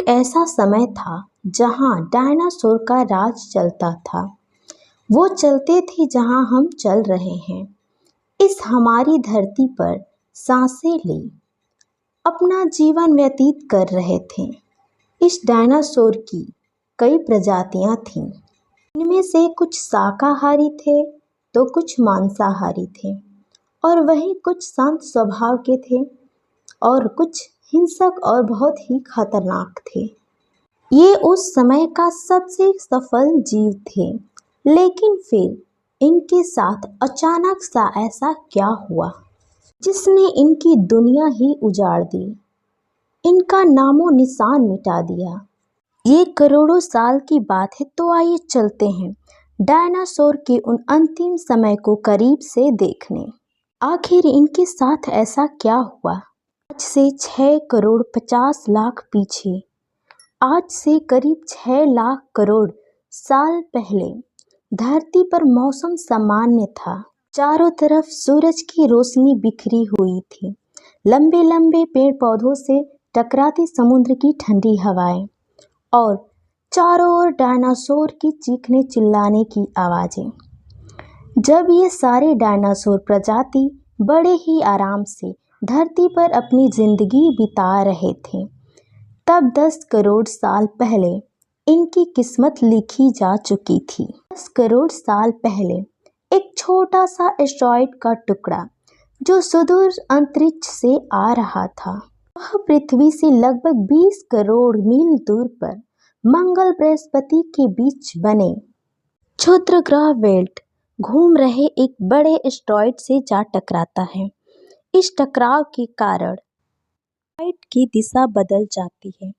ऐसा समय था जहाँ डायनासोर का राज चलता था। वो चलते थे जहाँ हम चल रहे हैं। इस हमारी धरती पर सांसें ले अपना जीवन व्यतीत कर रहे थे। इस डायनासोर की कई प्रजातियां थीं। इनमें से कुछ शाकाहारी थे तो कुछ मांसाहारी थे, और वहीं कुछ शांत स्वभाव के थे और कुछ हिंसक और बहुत ही खतरनाक थे। ये उस समय का सबसे सफल जीव थे, लेकिन फिर इनके साथ अचानक सा ऐसा क्या हुआ जिसने इनकी दुनिया ही उजाड़ दी, इनका नामो निशान मिटा दिया। ये करोड़ों साल की बात है, तो आइए चलते हैं डायनासोर के उन अंतिम समय को करीब से देखने। आखिर इनके साथ ऐसा क्या हुआ? आज से 6 करोड़ 50 लाख पीछे, आज से करीब 6 लाख करोड़ साल पहले धरती पर मौसम सामान्य था। चारों तरफ सूरज की रोशनी बिखरी हुई थी। लंबे लंबे पेड़ पौधों से टकराती समुद्र की ठंडी हवाएं और चारों ओर डायनासोर की चीखने चिल्लाने की आवाजें। जब ये सारे डायनासोर प्रजाति बड़े ही आराम से धरती पर अपनी जिंदगी बिता रहे थे, तब 10 करोड़ साल पहले इनकी किस्मत लिखी जा चुकी थी। 10 करोड़ साल पहले एक छोटा सा एस्टेरॉयड का टुकड़ा जो सुदूर अंतरिक्ष से आ रहा था, वह पृथ्वी से लगभग 20 करोड़ मील दूर पर मंगल बृहस्पति के बीच बने क्षुद्र ग्रह बेल्ट घूम रहे एक बड़े एस्टेरॉयड से जा टकराता है। इस टकराव के कारण एस्टेरॉयड की दिशा बदल जाती है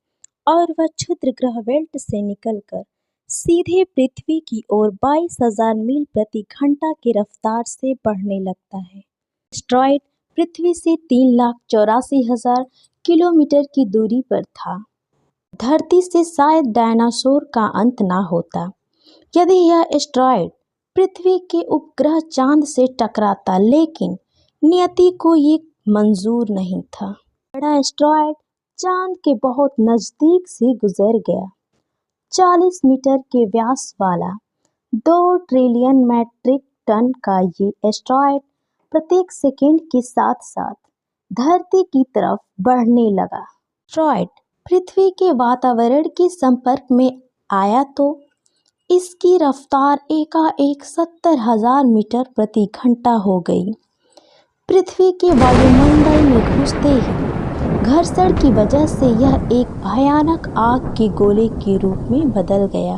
और वह क्षुद्र ग्रह बेल्ट से निकलकर सीधे पृथ्वी की ओर 22,000 मील प्रति घंटा की रफ्तार से बढ़ने लगता है। एस्टेरॉयड पृथ्वी से 3,84,000 किलोमीटर की दूरी पर था। धरती से शायद डायनासोर का अंत ना होता यदि यह एस्टेरॉयड पृथ्वी के उपग्रह चांद से टकराता, लेकिन नियति को ये मंजूर नहीं था। बड़ा एस्टेरॉयड चांद के बहुत नजदीक से गुजर गया। 40 मीटर के व्यास वाला 2 ट्रिलियन मैट्रिक टन का ये एस्टेरॉयड प्रत्येक सेकंड के साथ साथ धरती की तरफ बढ़ने लगा। एस्टेरॉयड पृथ्वी के वातावरण के संपर्क में आया तो इसकी रफ्तार एकाएक 70,000 मीटर प्रति घंटा हो गई। पृथ्वी के वायुमंडल में घुसते ही घर्षण की वजह से यह एक भयानक आग के गोले के रूप में बदल गया।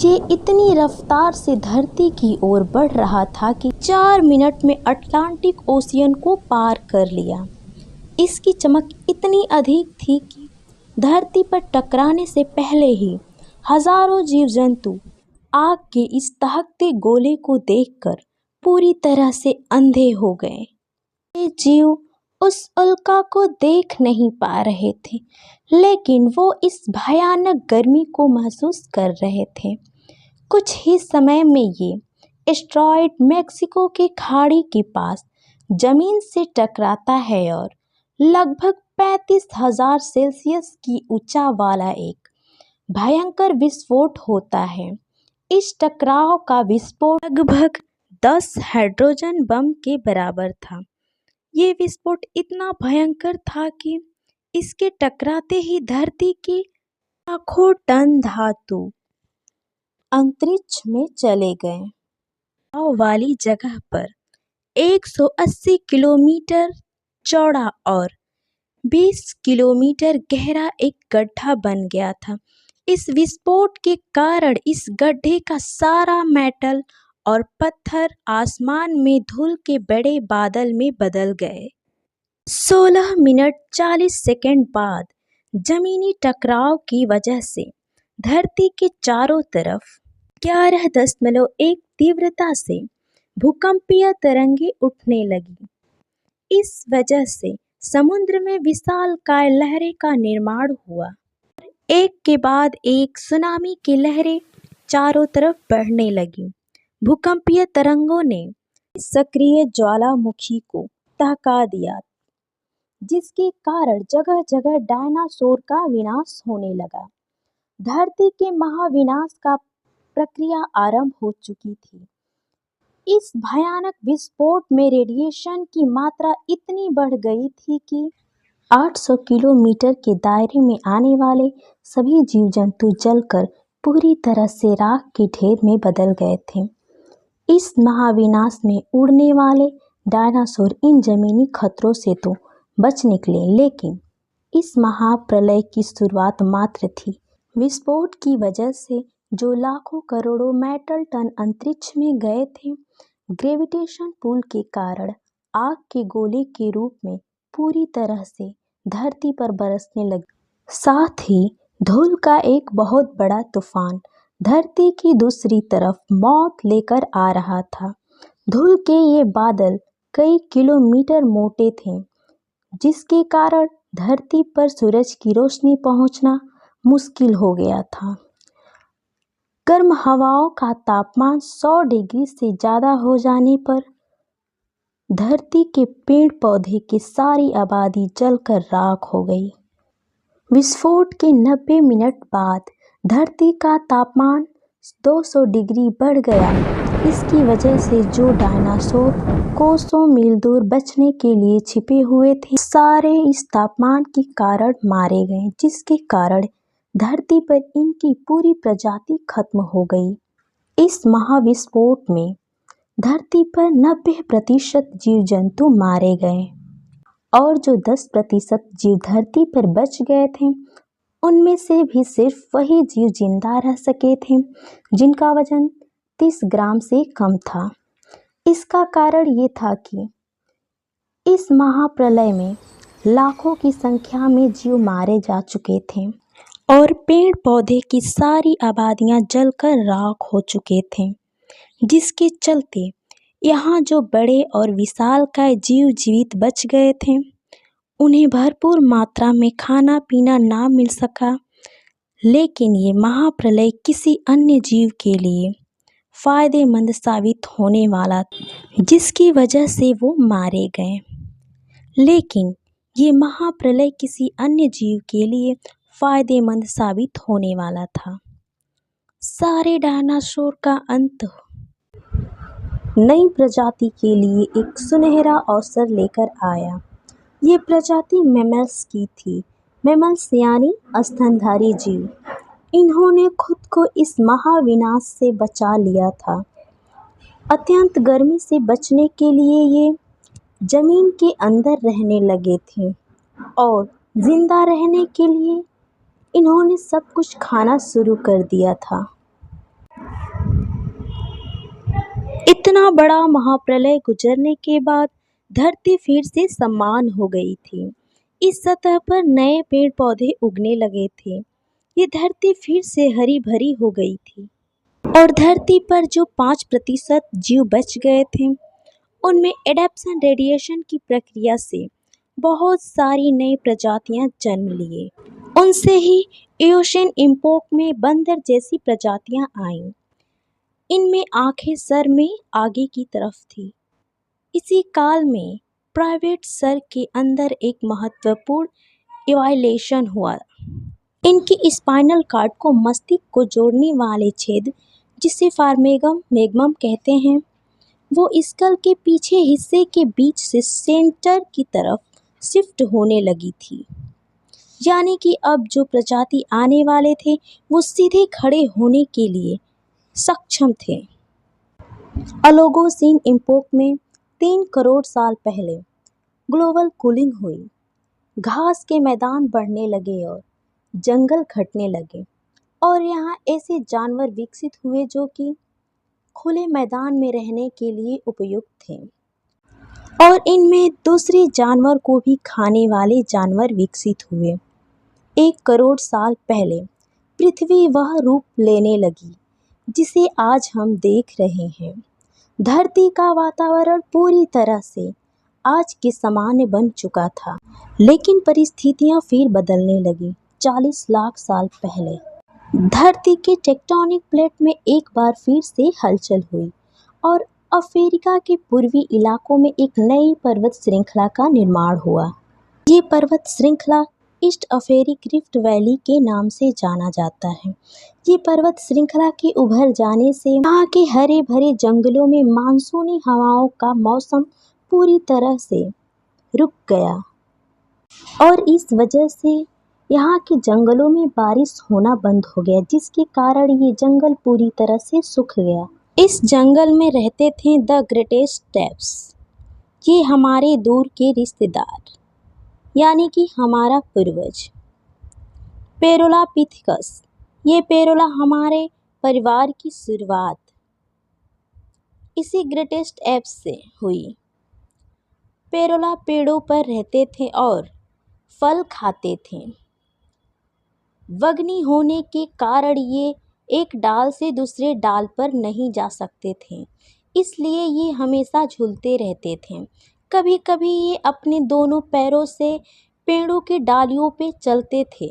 ये इतनी रफ्तार से धरती की ओर बढ़ रहा था कि 4 मिनट में अटलांटिक ओशियन को पार कर लिया। इसकी चमक इतनी अधिक थी कि धरती पर टकराने से पहले ही हजारों जीव जंतु आग के इस दहकते गोले को देखकर पूरी तरह से अंधे हो गए। ये जीव उस उल्का को देख नहीं पा रहे थे, लेकिन वो इस भयानक गर्मी को महसूस कर रहे थे। कुछ ही समय में ये एस्टेरॉयड मेक्सिको के खाड़ी के पास जमीन से टकराता है और लगभग 35,000 सेल्सियस की ऊंचा वाला एक भयंकर विस्फोट होता है। इस टकराव का विस्फोट लगभग 10 हाइड्रोजन बम के बराबर था। ये विस्फोट इतना भयंकर था कि इसके टकराते ही धरती की लाखों टन धातु अंतरिक्ष में चले गए। वाली जगह पर 180 किलोमीटर चौड़ा और 20 किलोमीटर गहरा एक गड्ढा बन गया था। इस विस्फोट के कारण इस गड्ढे का सारा मेटल और पत्थर आसमान में धूल के बड़े बादल में बदल गए। 16 मिनट 40 सेकंड बाद जमीनी टकराव की वजह से धरती के चारों तरफ 11.1 तीव्रता से भूकंपीय तरंगें उठने लगी। इस वजह से समुद्र में विशालकाय लहरें का निर्माण हुआ। एक के बाद एक सुनामी की लहरें चारों तरफ बढ़ने लगी। भूकंपीय तरंगों ने सक्रिय ज्वालामुखी को दहका दिया जिसके कारण जगह जगह डायनासोर का विनाश होने लगा। धरती के महाविनाश का प्रक्रिया आरंभ हो चुकी थी। इस भयानक विस्फोट में रेडिएशन की मात्रा इतनी बढ़ गई थी कि 800 किलोमीटर के दायरे में आने वाले सभी जीव जंतु जलकर पूरी तरह से राख के ढेर में बदल गए थे। इस महाविनाश में उड़ने वाले डायनासोर इन जमीनी खतरों से तो बच निकले, लेकिन इस महाप्रलय की शुरुआत मात्र थी। विस्फोट की वजह से जो लाखों करोड़ों मेट्रिक टन अंतरिक्ष में गए थे, ग्रेविटेशन पुल के कारण आग के गोले के रूप में पूरी तरह से धरती पर बरसने लगे। साथ ही धूल का एक बहुत बड़ा तूफान धरती की दूसरी तरफ मौत लेकर आ रहा था। धूल के ये बादल कई किलोमीटर मोटे थे, जिसके कारण धरती पर सूरज की रोशनी पहुंचना मुश्किल हो गया था। गर्म हवाओं का तापमान 100 डिग्री से ज़्यादा हो जाने पर धरती के पेड़ पौधे की सारी आबादी जलकर राख हो गई। विस्फोट के 90 मिनट बाद धरती का तापमान 200 डिग्री बढ़ गया। इसकी वजह से जो डायनासोर कोसों मील दूर बचने के लिए छिपे हुए थे, सारे इस तापमान के कारण मारे गए, जिसके कारण धरती पर इनकी पूरी प्रजाति खत्म हो गई। इस महाविस्फोट में धरती पर 90% जीव जंतु मारे गए और जो 10% जीव धरती पर बच गए थे, उनमें से भी सिर्फ वही जीव जिंदा रह सके थे जिनका वजन 30 ग्राम से कम था। इसका कारण ये था कि इस महाप्रलय में लाखों की संख्या में जीव मारे जा चुके थे और पेड़ पौधे की सारी आबादियां जलकर राख हो चुके थे, जिसके चलते यहाँ जो बड़े और विशालकाय जीव जीवित बच गए थे, उन्हें भरपूर मात्रा में खाना पीना ना मिल सका। लेकिन ये महाप्रलय किसी अन्य जीव के लिए फायदेमंद साबित होने वाला, जिसकी वजह से वो मारे गए। लेकिन ये महाप्रलय किसी अन्य जीव के लिए फायदेमंद साबित होने वाला था। सारे डायनासोर का अंत नई प्रजाति के लिए एक सुनहरा अवसर लेकर आया। ये प्रजाति मैमल्स की थी। मैमल्स यानी स्तनधारी जीव। इन्होंने खुद को इस महाविनाश से बचा लिया था। अत्यंत गर्मी से बचने के लिए ये जमीन के अंदर रहने लगे थे और जिंदा रहने के लिए इन्होंने सब कुछ खाना शुरू कर दिया था। इतना बड़ा महाप्रलय गुजरने के बाद धरती फिर से समान हो गई थी। इस सतह पर नए पेड़ पौधे उगने लगे थे। ये धरती फिर से हरी भरी हो गई थी और धरती पर जो 5% जीव बच गए थे, उनमें एडेप्शन रेडिएशन की प्रक्रिया से बहुत सारी नई प्रजातियां जन्म लिए। उनसे ही एशियन इम्पोक में बंदर जैसी प्रजातियां आईं। इनमें आंखें सर में आगे की तरफ थी। इसी काल में प्राइवेट सर के अंदर एक महत्वपूर्ण इवैल्यूएशन हुआ। इनकी स्पाइनल कार्ड को मस्तिष्क को जोड़ने वाले छेद, जिसे फार्मेगम मैग्मम कहते हैं, वो स्कल के पीछे हिस्से के बीच से सेंटर की तरफ शिफ्ट होने लगी थी। यानी कि अब जो प्रजाति आने वाले थे, वो सीधे खड़े होने के लिए सक्षम थे। ओलिगोसीन इम्पोक में 3 करोड़ साल पहले ग्लोबल कूलिंग हुई। घास के मैदान बढ़ने लगे और जंगल घटने लगे और यहाँ ऐसे जानवर विकसित हुए जो कि खुले मैदान में रहने के लिए उपयुक्त थे और इनमें दूसरे जानवर को भी खाने वाले जानवर विकसित हुए। 1 करोड़ साल पहले पृथ्वी वह रूप लेने लगी जिसे आज हम देख रहे हैं। धरती का वातावरण पूरी तरह से आज के समान बन चुका था, लेकिन परिस्थितियां फिर बदलने लगी। 40 लाख साल पहले धरती के टेक्टोनिक प्लेट में एक बार फिर से हलचल हुई और अफ्रीका के पूर्वी इलाकों में एक नई पर्वत श्रृंखला का निर्माण हुआ। ये पर्वत श्रृंखला ईस्ट अफ्रीकी रिफ्ट वैली के नाम से जाना जाता है। ये पर्वत श्रृंखला के उभर जाने से यहाँ के हरे भरे जंगलों में मानसूनी हवाओं का मौसम पूरी तरह से रुक गया और इस वजह से यहाँ के जंगलों में बारिश होना बंद हो गया, जिसके कारण ये जंगल पूरी तरह से सूख गया। इस जंगल में रहते थे द ग्रेटेस्ट स्टेप्स। ये हमारे दूर के रिश्तेदार यानी कि हमारा पूर्वज पेरोलापिथेकस। ये पेरोला हमारे परिवार की शुरुआत इसी ग्रेटेस्ट एप्स से हुई। पेरोला पेड़ों पर रहते थे और फल खाते थे। वग्नि होने के कारण ये एक डाल से दूसरे डाल पर नहीं जा सकते थे, इसलिए ये हमेशा झूलते रहते थे। कभी कभी ये अपने दोनों पैरों से पेड़ों की डालियों पे चलते थे।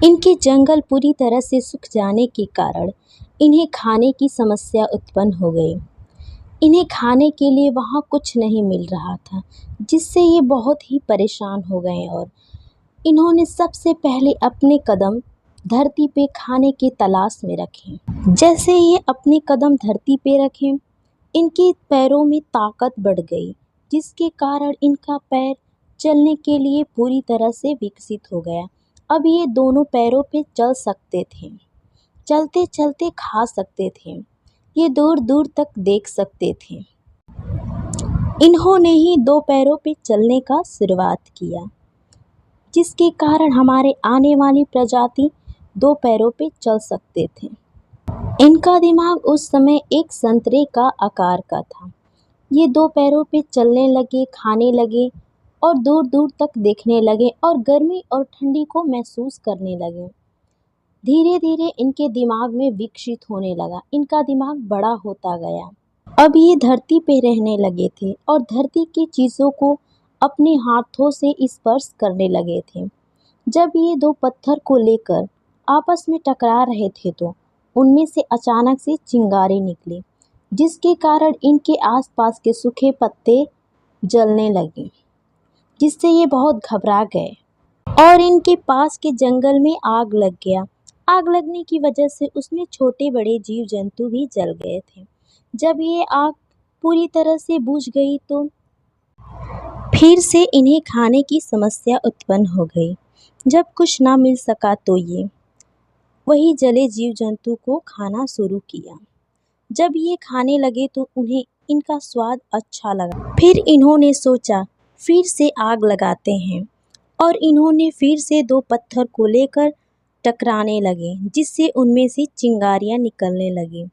इनके जंगल पूरी तरह से सूख जाने के कारण इन्हें खाने की समस्या उत्पन्न हो गई। इन्हें खाने के लिए वहाँ कुछ नहीं मिल रहा था, जिससे ये बहुत ही परेशान हो गए और इन्होंने सबसे पहले अपने कदम धरती पे खाने की तलाश में रखे। जैसे ये अपने कदम धरती पे रखे, इनके पैरों में ताकत बढ़ गई, जिसके कारण इनका पैर चलने के लिए पूरी तरह से विकसित हो गया। अब ये दोनों पैरों पे चल सकते थे, चलते चलते खा सकते थे, ये दूर दूर तक देख सकते थे। इन्होंने ही दो पैरों पे चलने का शुरुआत किया, जिसके कारण हमारे आने वाली प्रजाति दो पैरों पे चल सकते थे। इनका दिमाग उस समय एक संतरे का आकार का था। ये दो पैरों पे चलने लगे, खाने लगे और दूर दूर तक देखने लगे और गर्मी और ठंडी को महसूस करने लगे। धीरे धीरे इनके दिमाग में विकसित होने लगा, इनका दिमाग बड़ा होता गया। अब ये धरती पे रहने लगे थे और धरती की चीज़ों को अपने हाथों से स्पर्श करने लगे थे। जब ये दो पत्थर को लेकर आपस में टकरा रहे थे तो उनमें से अचानक से चिंगारी निकली, जिसके कारण इनके आसपास के सूखे पत्ते जलने लगे, जिससे ये बहुत घबरा गए और इनके पास के जंगल में आग लग गया। आग लगने की वजह से उसमें छोटे बड़े जीव जंतु भी जल गए थे। जब ये आग पूरी तरह से बुझ गई तो फिर से इन्हें खाने की समस्या उत्पन्न हो गई। जब कुछ ना मिल सका तो ये वही जले जीव जंतु को खाना शुरू किया। जब ये खाने लगे तो उन्हें इनका स्वाद अच्छा लगा। फिर इन्होंने सोचा फिर से आग लगाते हैं और इन्होंने फिर से दो पत्थर को लेकर टकराने लगे, जिससे उनमें से चिंगारियाँ निकलने लगी।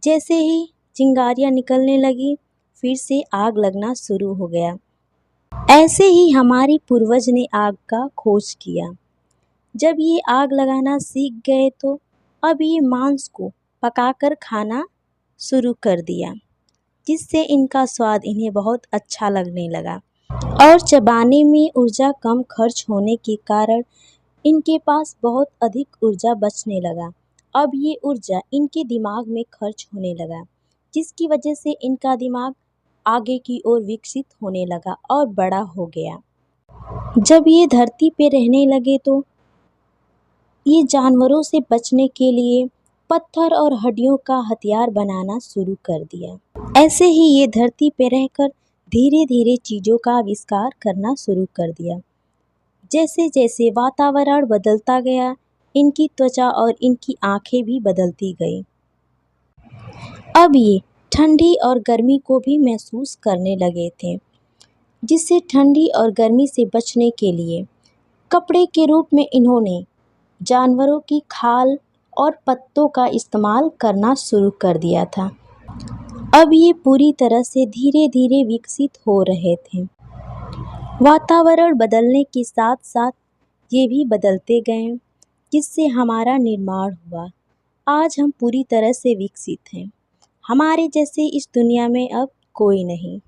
जैसे ही चिंगारियाँ निकलने लगी फिर से आग लगना शुरू हो गया। ऐसे ही हमारे पूर्वज ने आग का खोज किया। जब ये आग लगाना सीख गए तो अब ये मांस को पकाकर खाना शुरू कर दिया, जिससे इनका स्वाद इन्हें बहुत अच्छा लगने लगा और चबाने में ऊर्जा कम खर्च होने के कारण इनके पास बहुत अधिक ऊर्जा बचने लगा। अब ये ऊर्जा इनके दिमाग में खर्च होने लगा, जिसकी वजह से इनका दिमाग आगे की ओर विकसित होने लगा और बड़ा हो गया। जब ये धरती पे रहने लगे तो ये जानवरों से बचने के लिए पत्थर और हड्डियों का हथियार बनाना शुरू कर दिया। ऐसे ही ये धरती पे रहकर धीरे धीरे चीज़ों का आविष्कार करना शुरू कर दिया। जैसे जैसे वातावरण बदलता गया, इनकी त्वचा और इनकी आँखें भी बदलती गई। अब ये ठंडी और गर्मी को भी महसूस करने लगे थे, जिससे ठंडी और गर्मी से बचने के लिए कपड़े के रूप में इन्होंने जानवरों की खाल और पत्तों का इस्तेमाल करना शुरू कर दिया था। अब ये पूरी तरह से धीरे धीरे विकसित हो रहे थे। वातावरण बदलने के साथ साथ ये भी बदलते गए, जिससे हमारा निर्माण हुआ। आज हम पूरी तरह से विकसित हैं। हमारे जैसे इस दुनिया में अब कोई नहीं।